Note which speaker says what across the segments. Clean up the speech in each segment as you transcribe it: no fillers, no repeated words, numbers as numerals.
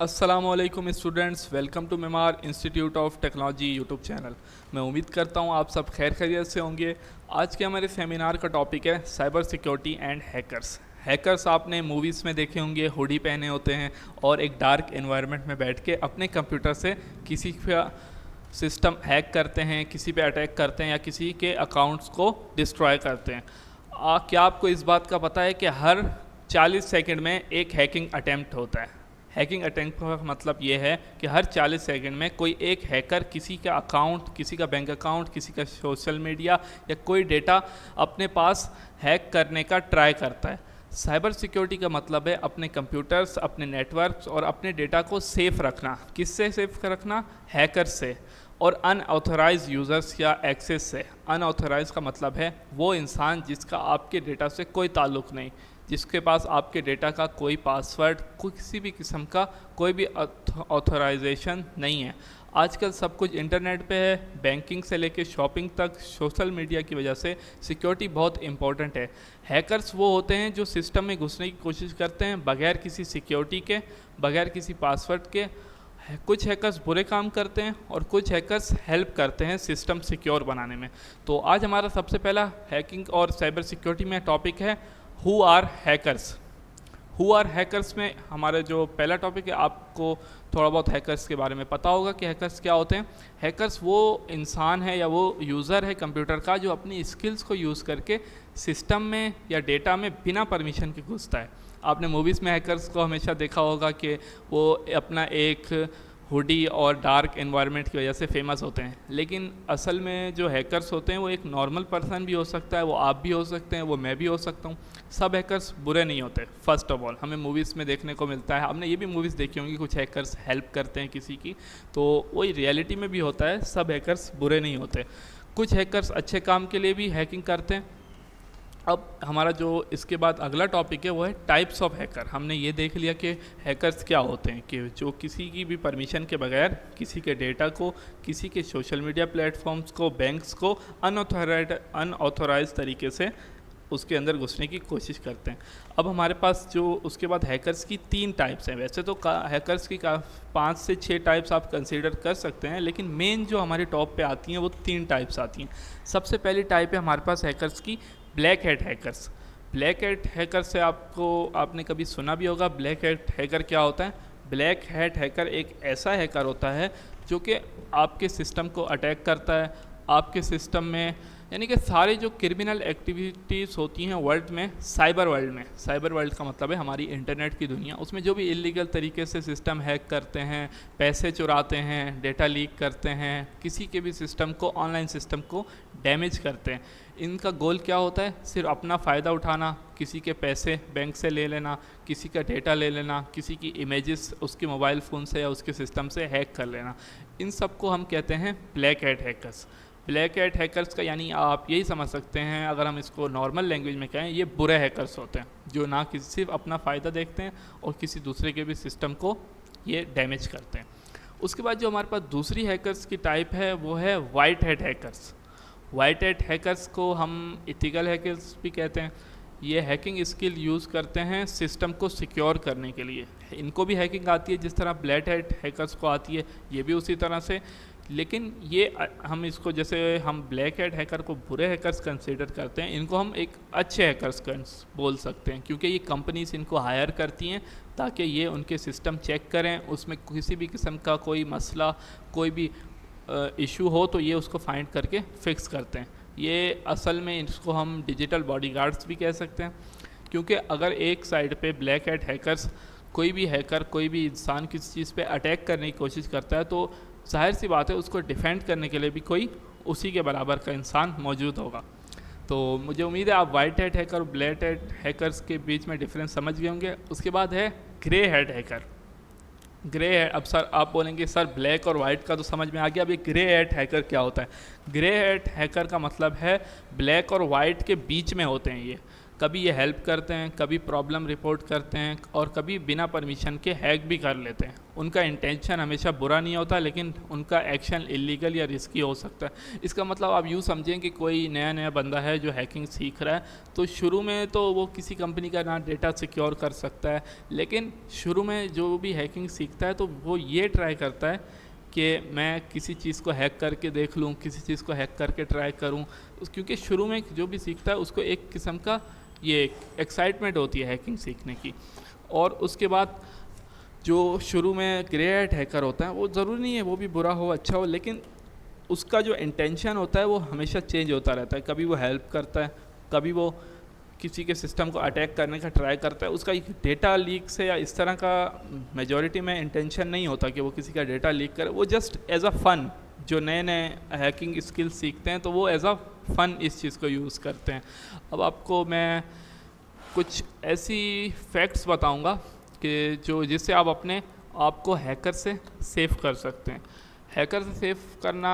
Speaker 1: अस्सलामुअलैकुम students, welcome to Memar institute of technology YouTube channel. मैं उम्मीद करता हूँ आप सब खैर खैरियत से होंगे। आज के हमारे सेमिनार का टॉपिक है cyber security and hackers. Hackers आपने मूवीज़ में देखे होंगे, हुडी पहने होते हैं और एक डार्क एनवायरनमेंट में बैठ के अपने कंप्यूटर से किसी का सिस्टम हैक करते हैं, किसी पे अटैक करते हैं या किसी के अकाउंट्स को डिस्ट्रॉय करते हैं। क्या आपको इस बात का पता है कि हर 40 सेकंड में एक हैकिंग अटेम्प्ट होता है। हैकिंग अटैक का मतलब ये है कि हर 40 सेकंड में कोई एक हैकर किसी का अकाउंट, किसी का बैंक अकाउंट, किसी का सोशल मीडिया या कोई डेटा अपने पास हैक करने का ट्राई करता है। साइबर सिक्योरिटी का मतलब है अपने कंप्यूटर्स, अपने नेटवर्क्स और अपने डेटा को सेफ रखना। किससे सेफ रखना? हैकर्स से और अनऑथराइज यूज़र्स या एक्सेस से। अनऑथराइज का मतलब है वो इंसान जिसका आपके डेटा से कोई ताल्लुक़ नहीं, जिसके पास आपके डेटा का कोई पासवर्ड, किसी भी किस्म का कोई भी ऑथराइजेशन नहीं है। आजकल सब कुछ इंटरनेट पे है, बैंकिंग से लेके शॉपिंग तक सोशल मीडिया की वजह से सिक्योरिटी बहुत इंपॉर्टेंट है। हैकर्स वो होते हैं जो सिस्टम में घुसने की कोशिश करते हैं बगैर किसी सिक्योरिटी के, बगैर किसी पासवर्ड के। कुछ हैकर्स बुरे काम करते हैं और कुछ हैकर्स हेल्प करते हैं सिस्टम सिक्योर बनाने में। तो आज हमारा सबसे पहला हैकिंग और साइबर सिक्योरिटी में टॉपिक है who are hackers. Who are hackers में हमारा जो पहला टॉपिक है, आपको थोड़ा बहुत हैकर्स के बारे में पता होगा कि हैकर्स क्या होते हैं। हैकर्स वो इंसान है या वो यूज़र है कंप्यूटर का जो अपनी स्किल्स को यूज़ करके सिस्टम में या डेटा में बिना परमिशन के घुसता है। आपने मूवीज़ में हैकर्स को हमेशा देखा होगा कि वो अपना एक हुडी और डार्क एनवायरनमेंट की वजह से फेमस होते हैं, लेकिन असल में जो हैकर्स होते हैं वो एक नॉर्मल पर्सन भी हो सकता है, वो आप भी हो सकते हैं, वो मैं भी हो सकता हूँ। सब हैकर्स बुरे नहीं होते। फर्स्ट ऑफ ऑल हमें मूवीज़ में देखने को मिलता है, हमने ये भी मूवीज़ देखी होंगी, कुछ हैकर्स हेल्प करते हैं किसी की, तो वही रियलिटी में भी होता है। सब हैकर्स बुरे नहीं होते। कुछ हैकर्स अच्छे काम के लिए भी हैकिंग करते हैं। अब हमारा जो इसके बाद अगला टॉपिक है वो है टाइप्स ऑफ हैकर। हमने ये देख लिया कि हैकर्स क्या होते हैं, कि जो किसी की भी परमिशन के बगैर किसी के डेटा को, किसी के सोशल मीडिया प्लेटफॉर्म्स को, बैंक्स को अनऑथोराइज तरीके से उसके अंदर घुसने की कोशिश करते हैं। अब हमारे पास जो उसके बाद हैकर्स की 3 टाइप्स हैं। वैसे तो हैकर्स की 5 से 6 टाइप्स आप कंसीडर कर सकते हैं, लेकिन मेन जो हमारे टॉप पे आती हैं वो 3 टाइप्स आती हैं। सबसे पहली टाइप है हमारे पास हैकर्स की black hat hackers. Black hat hacker से आपने कभी सुना भी होगा। ब्लैक हैट हैकर क्या होता है? ब्लैक हैट हैकर एक ऐसा हैकर होता है जो कि आपके सिस्टम को अटैक करता है। आपके सिस्टम में यानी कि सारी जो क्रिमिनल एक्टिविटीज़ होती हैं वर्ल्ड में, साइबर वर्ल्ड का मतलब है हमारी इंटरनेट की दुनिया, उसमें जो भी इलीगल तरीके से सिस्टम हैक करते हैं, पैसे चुराते हैं, डेटा लीक करते हैं, किसी के भी सिस्टम को, ऑनलाइन सिस्टम को डैमेज करते हैं, इनका गोल क्या होता है? सिर्फ अपना फ़ायदा उठाना, किसी के पैसे बैंक से ले लेना, किसी का डेटा ले लेना, किसी की इमेजेस उसके मोबाइल फ़ोन से या उसके सिस्टम से हैक कर लेना। इन सब को हम कहते हैं black hat hackers. Black hat hackers का यानी आप यही समझ सकते हैं, अगर हम इसको नॉर्मल लैंग्वेज में कहें, ये बुरे हैकर्स होते हैं जो ना किसी सिर्फ अपना फ़ायदा देखते हैं और किसी दूसरे के भी सिस्टम को ये डैमेज करते हैं। उसके बाद जो हमारे पास दूसरी हैकर्स की टाइप है वो है white hat hackers. White hat hackers को हम इथिकल हैकर्स भी कहते हैं। ये हैकिंग स्किल यूज़ करते हैं सिस्टम को सिक्योर करने के लिए। इनको भी हैकिंग आती है जिस तरह ब्लैक हैट हैकर्स को आती है, ये भी उसी तरह से। लेकिन ये हम इसको, जैसे हम ब्लैक हैट हैकर को बुरे हैकर्स कंसीडर करते हैं, इनको हम एक अच्छे हैकर्स बोल सकते हैं, क्योंकि ये कंपनीज इनको हायर करती हैं ताकि ये उनके सिस्टम चेक करें, उसमें किसी भी किस्म का कोई मसला, कोई भी इशू हो तो ये उसको फाइंड करके फिक्स करते हैं। ये असल में इसको हम डिजिटल बॉडीगार्ड्स भी कह सकते हैं, क्योंकि अगर एक साइड पे ब्लैक हैट हैकर्स, कोई भी हैकर, कोई भी इंसान किसी चीज़ पे अटैक करने की कोशिश करता है तो जाहिर सी बात है उसको डिफेंड करने के लिए भी कोई उसी के बराबर का इंसान मौजूद होगा। तो मुझे उम्मीद है आप वाइट हैट हैकर और ब्लैक हैट हैकर्स के बीच में डिफरेंस समझ गए होंगे। उसके बाद है grey hat hacker. Grey hat, अब सर आप बोलेंगे सर ब्लैक और वाइट का तो समझ में आ गया, अब ये ग्रे हैट हैकर क्या होता है? ग्रे हैट हैकर का मतलब है ब्लैक और वाइट के बीच में होते हैं ये। कभी ये हेल्प करते हैं, कभी प्रॉब्लम रिपोर्ट करते हैं और कभी बिना परमिशन के हैक भी कर लेते हैं। उनका इंटेंशन हमेशा बुरा नहीं होता, लेकिन उनका एक्शन इलीगल या रिस्की हो सकता है। इसका मतलब आप यूँ समझें कि कोई नया नया बंदा है जो हैकिंग सीख रहा है, तो शुरू में तो वो किसी कंपनी का ना डेटा सिक्योर कर सकता है, लेकिन शुरू में जो भी हैकिंग सीखता है तो वो ये ट्राई करता है कि मैं किसी चीज़ को हैक करके देख लूँ, किसी चीज़ को हैक करके ट्राई करूँ। क्योंकि शुरू में जो भी सीखता है उसको एक किस्म का ये एक्साइटमेंट होती है हैकिंग सीखने की। और उसके बाद जो शुरू में ग्रे हैट हैकर होता है वो ज़रूरी नहीं है वो भी बुरा हो अच्छा हो, लेकिन उसका जो इंटेंशन होता है वो हमेशा चेंज होता रहता है। कभी वो हेल्प करता है, कभी वो किसी के सिस्टम को अटैक करने का ट्राई करता है। उसका डेटा लीक से या इस तरह का मेजॉरिटी में इंटेंशन नहीं होता कि वो किसी का डेटा लीक करे। वो जस्ट एज अ फ़न, जो नए नए हैकिंग स्किल्स सीखते हैं तो वो एज अ फ़न इस चीज़ को यूज़ करते हैं। अब आपको मैं कुछ ऐसी फैक्ट्स बताऊंगा कि जो जिससे आप अपने आप को हैकर से सेव कर सकते हैं। हैकर से सेव करना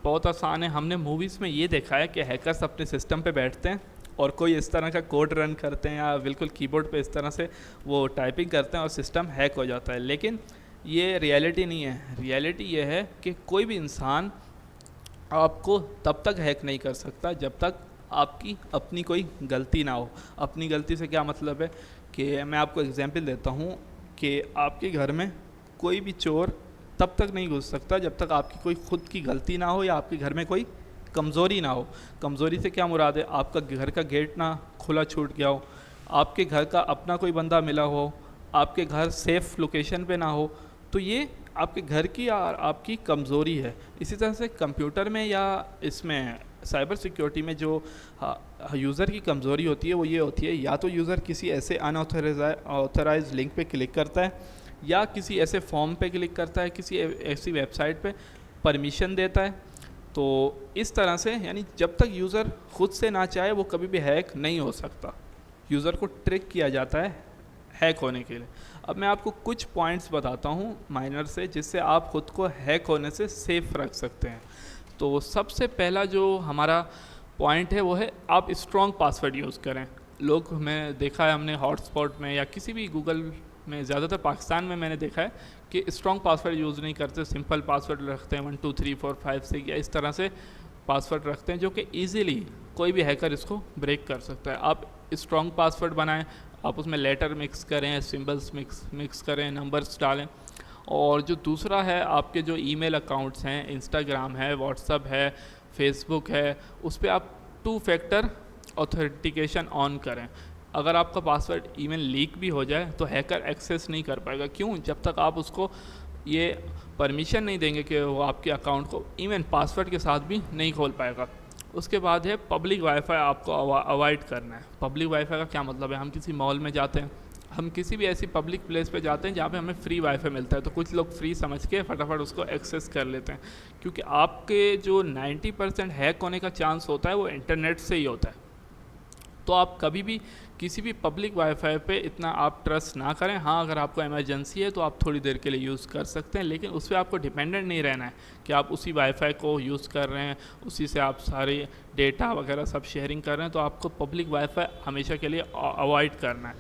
Speaker 1: बहुत आसान है। हमने मूवीज़ में ये देखा है कि हैकर्स अपने सिस्टम पे बैठते हैं और कोई इस तरह का कोड रन करते हैं या बिल्कुल कीबोर्ड पे इस तरह से वो टाइपिंग करते हैं और सिस्टम हैक हो जाता है। लेकिन ये रियलिटी नहीं है। रियलिटी ये है कि कोई भी इंसान आपको तब तक हैक नहीं कर सकता जब तक आपकी अपनी कोई गलती ना हो। अपनी गलती से क्या मतलब है कि मैं आपको एग्जांपल देता हूँ कि आपके घर में कोई भी चोर तब तक नहीं घुस सकता जब तक आपकी कोई खुद की गलती ना हो या आपके घर में कोई कमज़ोरी ना हो। कमज़ोरी से क्या मुराद है? आपका घर का गेट ना खुला छूट गया हो, आपके घर का अपना कोई बंदा मिला हो, आपके घर सेफ़ लोकेशन पे ना हो, तो ये आपके घर की और आपकी कमज़ोरी है। इसी तरह से कंप्यूटर में या इसमें साइबर सिक्योरिटी में जो यूज़र की कमज़ोरी होती है वो ये होती है, या तो यूज़र किसी ऐसे अनऑथराइज लिंक पे क्लिक करता है या किसी ऐसे फॉर्म पे क्लिक करता है, किसी ऐसी वेबसाइट पे परमिशन देता है। तो इस तरह से यानी जब तक यूज़र ख़ुद से ना चाहे वो कभी भी हैक नहीं हो सकता। यूज़र को ट्रिक किया जाता है हैक होने के लिए। अब मैं आपको कुछ पॉइंट्स बताता हूँ माइनर से, जिससे आप ख़ुद को हैक होने से सेफ रख सकते हैं। तो सबसे पहला जो हमारा पॉइंट है वो है आप स्ट्रॉन्ग पासवर्ड यूज़ करें। लोग मैं देखा है हमने हॉटस्पॉट में या किसी भी गूगल में, ज़्यादातर पाकिस्तान में मैंने देखा है कि स्ट्रॉन्ग पासवर्ड यूज़ नहीं करते, सिंपल पासवर्ड रखते हैं 1 2 3 4 5 6 या इस तरह से पासवर्ड रखते हैं जो कि ईज़िली कोई भी हैकर इसको ब्रेक कर सकता है। आप स्ट्रॉन्ग पासवर्ड बनाएं, आप उसमें लेटर मिक्स करें, सिंबल्स मिक्स करें, नंबर्स डालें। और जो दूसरा है, आपके जो ईमेल अकाउंट्स हैं, इंस्टाग्राम है, व्हाट्सअप है, फेसबुक है, उस पर आप 2 फैक्टर ऑथेंटिकेशन ऑन करें। अगर आपका पासवर्ड ईमेल लीक भी हो जाए तो हैकर एक्सेस नहीं कर पाएगा। क्यों? जब तक आप उसको ये परमिशन नहीं देंगे कि वो आपके अकाउंट को इवन पासवर्ड के साथ भी नहीं खोल पाएगा। उसके बाद है पब्लिक वाईफाई आपको अवॉइड करना है। पब्लिक वाईफाई का क्या मतलब है? हम किसी मॉल में जाते हैं, हम किसी भी ऐसी पब्लिक प्लेस पे जाते हैं जहाँ पे हमें फ्री वाईफाई मिलता है, तो कुछ लोग फ्री समझ के फटाफट उसको एक्सेस कर लेते हैं, क्योंकि आपके जो 90% हैक होने का चांस होता है वो इंटरनेट से ही होता है। तो आप कभी भी किसी भी पब्लिक वाईफाई पे इतना आप ट्रस्ट ना करें। हाँ, अगर आपको इमरजेंसी है तो आप थोड़ी देर के लिए यूज़ कर सकते हैं, लेकिन उस पर आपको डिपेंडेंट नहीं रहना है कि आप उसी वाईफाई को यूज़ कर रहे हैं, उसी से आप सारे डेटा वगैरह सब शेयरिंग कर रहे हैं। तो आपको पब्लिक वाईफाई हमेशा के लिए अवॉइड करना है।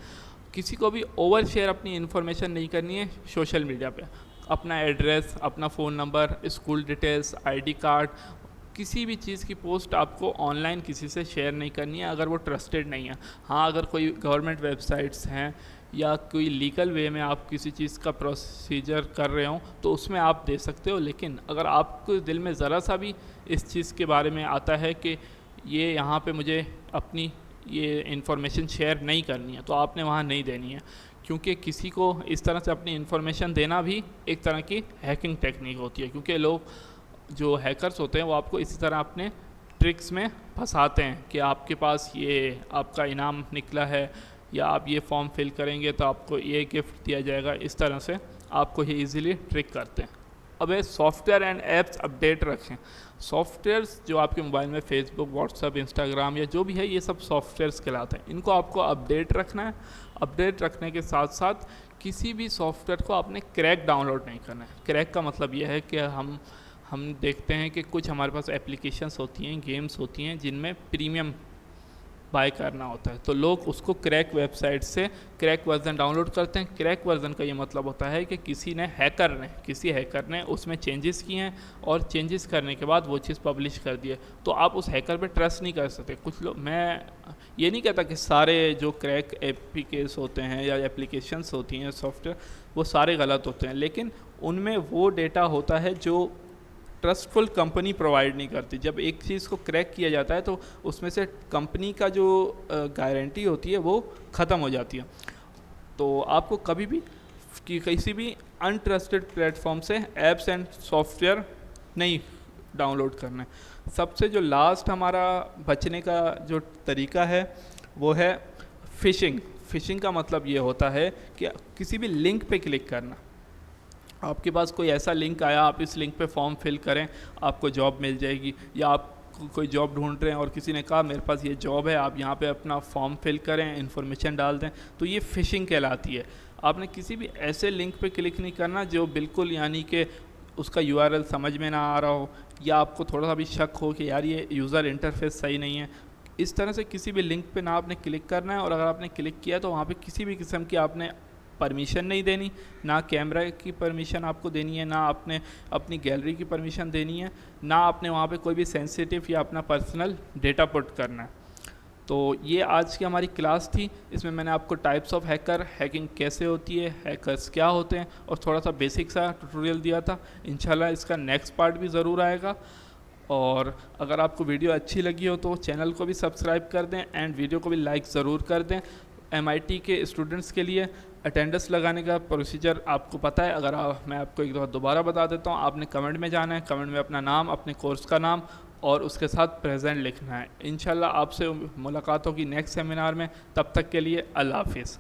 Speaker 1: किसी को भी ओवर शेयर अपनी इन्फॉर्मेशन नहीं करनी है सोशल मीडिया पे। अपना एड्रेस, अपना phone number, school details, ID card, किसी भी चीज़ की पोस्ट आपको ऑनलाइन किसी से शेयर नहीं करनी है अगर वो ट्रस्टेड नहीं है। हाँ, अगर कोई गवर्नमेंट वेबसाइट्स हैं या कोई लीगल वे में आप किसी चीज़ का प्रोसीजर कर रहे हो तो उसमें आप दे सकते हो, लेकिन अगर आपको दिल में ज़रा सा भी इस चीज़ के बारे में आता है कि ये यहाँ पे मुझे अपनी ये इन्फॉर्मेशन शेयर नहीं करनी है, तो आपने वहाँ नहीं देनी है। क्योंकि किसी को इस तरह से अपनी इन्फॉर्मेशन देना भी एक तरह की हैकिंग टेक्निक होती है, क्योंकि लोग जो हैकर्स होते हैं वो आपको इसी तरह अपने ट्रिक्स में फंसाते हैं कि आपके पास ये आपका इनाम निकला है या आप ये फॉर्म फिल करेंगे तो आपको ये गिफ्ट दिया जाएगा। इस तरह से आपको ये इजीली ट्रिक करते हैं। अब ये सॉफ्टवेयर एंड ऐप्स अपडेट रखें। सॉफ्टवेयर्स जो आपके मोबाइल में फेसबुक, व्हाट्सएप, इंस्टाग्राम या जो भी है, ये सब सॉफ्टवेयर्स कहलाते हैं। इनको आपको अपडेट रखना है। अपडेट रखने के साथ साथ किसी भी सॉफ्टवेयर को आपने क्रैक डाउनलोड नहीं करना है। क्रैक का मतलब यह है कि हम देखते हैं कि कुछ हमारे पास एप्लीकेशंस होती हैं, गेम्स होती हैं जिनमें प्रीमियम बाय करना होता है, तो लोग उसको क्रैक वेबसाइट से क्रैक वर्जन डाउनलोड करते हैं। क्रैक वर्जन का ये मतलब होता है कि किसी हैकर ने उसमें चेंजेस किए हैं और चेंजेस करने के बाद वो चीज़ पब्लिश कर दी है, तो आप उस हैकर पे ट्रस्ट नहीं कर सकते। कुछ लोग, मैं ये नहीं कहता कि सारे जो क्रैक एप्लीकेस होते हैं या एप्लीकेशंस होती हैं सॉफ्टवेयर वो सारे गलत होते हैं, लेकिन उनमें वो डेटा होता है जो ट्रस्टफुल कंपनी प्रोवाइड नहीं करती। जब एक चीज़ को क्रैक किया जाता है तो उसमें से कंपनी का जो गारंटी होती है वो ख़त्म हो जाती है। तो आपको कभी भी किसी भी अनट्रस्टेड प्लेटफॉर्म से ऐप्स एंड सॉफ्टवेयर नहीं डाउनलोड करना है। सबसे जो लास्ट हमारा बचने का जो तरीका है वो है फ़िशिंग। फ़िशिंग का मतलब ये होता है कि किसी भी लिंक पे क्लिक करना। आपके पास कोई ऐसा लिंक आया, आप इस लिंक पे फॉर्म फिल करें, आपको जॉब मिल जाएगी, या आप कोई जॉब ढूंढ रहे हैं और किसी ने कहा मेरे पास ये जॉब है, आप यहाँ पे अपना फॉर्म फिल करें, इन्फॉर्मेशन डाल दें, तो ये फ़िशिंग कहलाती है। आपने किसी भी ऐसे लिंक पे क्लिक नहीं करना जो बिल्कुल यानी कि उसका यूआरएल समझ में ना आ रहा हो, या आपको थोड़ा सा भी शक हो कि यार ये यूज़र इंटरफेस सही नहीं है। इस तरह से किसी भी लिंक पे ना आपने क्लिक करना है, और अगर आपने क्लिक किया तो वहाँ पे किसी भी किस्म की आपने परमिशन नहीं देनी, ना कैमरा की परमिशन आपको देनी है, ना आपने अपनी गैलरी की परमिशन देनी है, ना आपने वहाँ पे कोई भी सेंसिटिव या अपना पर्सनल डेटा पुट करना है। तो ये आज की हमारी क्लास थी। इसमें मैंने आपको टाइप्स ऑफ हैकर, हैकिंग कैसे होती है, हैकर्स क्या होते हैं, और थोड़ा सा बेसिक सा ट्यूटोरियल दिया था। इंशाल्लाह इसका नेक्स्ट पार्ट भी ज़रूर आएगा। और अगर आपको वीडियो अच्छी लगी हो तो चैनल को भी सब्सक्राइब कर दें एंड वीडियो को भी लाइक ज़रूर कर दें। MIT के स्टूडेंट्स के लिए अटेंडेंस लगाने का प्रोसीजर आपको पता है। अगर मैं आपको एक दफ़ा दोबारा बता देता हूँ, आपने कमेंट में जाना है, कमेंट में अपना नाम, अपने कोर्स का नाम और उसके साथ प्रेजेंट लिखना है। इंशाल्लाह आपसे मुलाकात होगी नेक्स्ट सेमिनार में। तब तक के लिए अल्लाह हाफिज़।